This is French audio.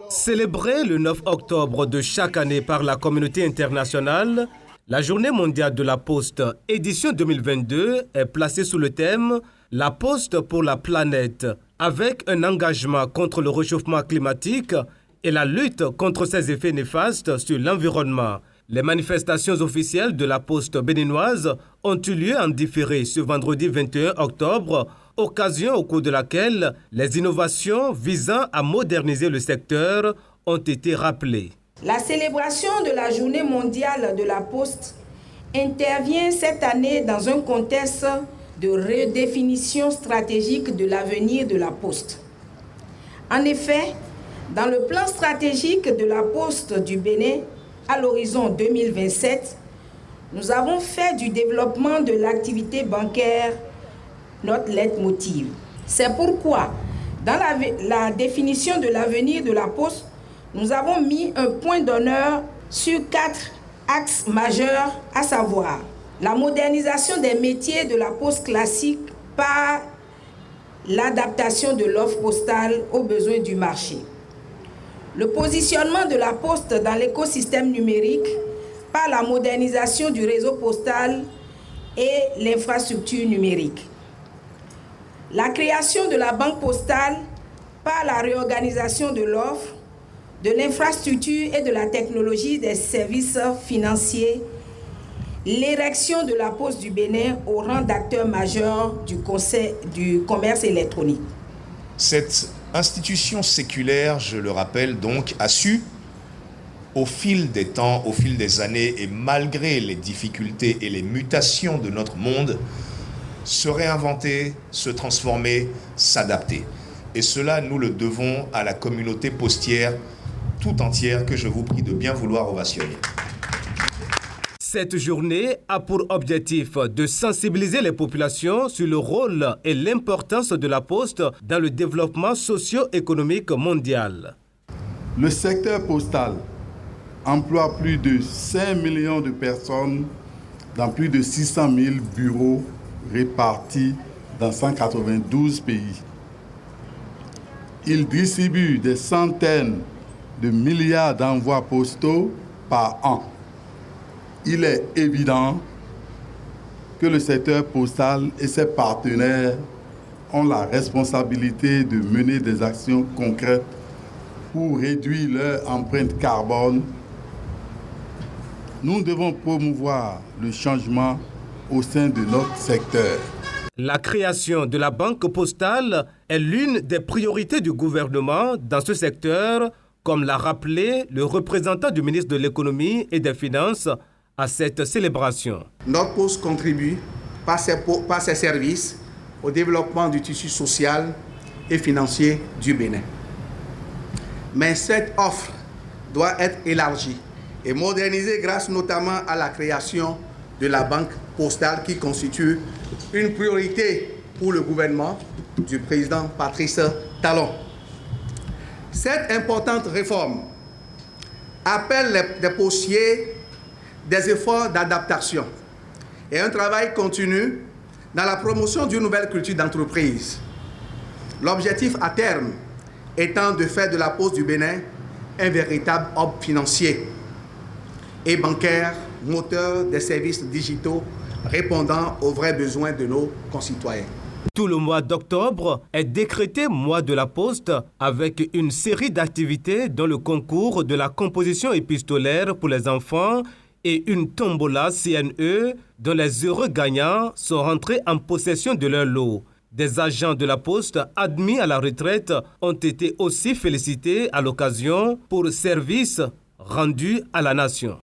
Célébrée le 9 octobre de chaque année par la communauté internationale, la Journée mondiale de la Poste, édition 2022, est placée sous le thème « La Poste pour la planète », avec un engagement contre le réchauffement climatique et la lutte contre ses effets néfastes sur l'environnement. Les manifestations officielles de la Poste béninoise ont eu lieu en différé ce vendredi 21 octobre, occasion au cours de laquelle les innovations visant à moderniser le secteur ont été rappelées. La célébration de la Journée mondiale de la Poste intervient cette année dans un contexte de redéfinition stratégique de l'avenir de la Poste. En effet, dans le plan stratégique de la Poste du Bénin à l'horizon 2027, nous avons fait du développement de l'activité bancaire notre leitmotiv. C'est pourquoi, dans la définition de l'avenir de la Poste, nous avons mis un point d'honneur sur 4 axes majeurs, à savoir la modernisation des métiers de la poste classique par l'adaptation de l'offre postale aux besoins du marché, le positionnement de la poste dans l'écosystème numérique par la modernisation du réseau postal et l'infrastructure numérique, la création de la banque postale par la réorganisation de l'offre, de l'infrastructure et de la technologie des services financiers, l'érection de la Poste du Bénin au rang d'acteur majeur du commerce électronique. Cette institution séculaire, je le rappelle donc, a su, au fil des temps, au fil des années et malgré les difficultés et les mutations de notre monde, se réinventer, se transformer, s'adapter. Et cela, nous le devons à la communauté postière tout entière que je vous prie de bien vouloir ovationner. Cette journée a pour objectif de sensibiliser les populations sur le rôle et l'importance de la Poste dans le développement socio-économique mondial. Le secteur postal emploie plus de 5 millions de personnes dans plus de 600 000 bureaux répartis dans 192 pays. Il distribue des centaines de milliards d'envois postaux par an. Il est évident que le secteur postal et ses partenaires ont la responsabilité de mener des actions concrètes pour réduire leur empreinte carbone. Nous devons promouvoir le changement au sein de notre secteur. La création de la banque postale est l'une des priorités du gouvernement dans ce secteur, comme l'a rappelé le représentant du ministre de l'Économie et des Finances à cette célébration. Notre poste contribue par ses services au développement du tissu social et financier du Bénin. Mais cette offre doit être élargie et modernisée grâce notamment à la création de la banque postale qui constitue une priorité pour le gouvernement du président Patrice Talon. Cette importante réforme appelle les postiers des efforts d'adaptation et un travail continu dans la promotion d'une nouvelle culture d'entreprise. L'objectif à terme étant de faire de la Poste du Bénin un véritable hub financier et bancaire, moteur des services digitaux répondant aux vrais besoins de nos concitoyens. Tout le mois d'octobre est décrété mois de la Poste avec une série d'activités dont le concours de la composition épistolaire pour les enfants et une tombola CNE dont les heureux gagnants sont rentrés en possession de leur lot. Des agents de la Poste admis à la retraite ont été aussi félicités à l'occasion pour services rendus à la nation.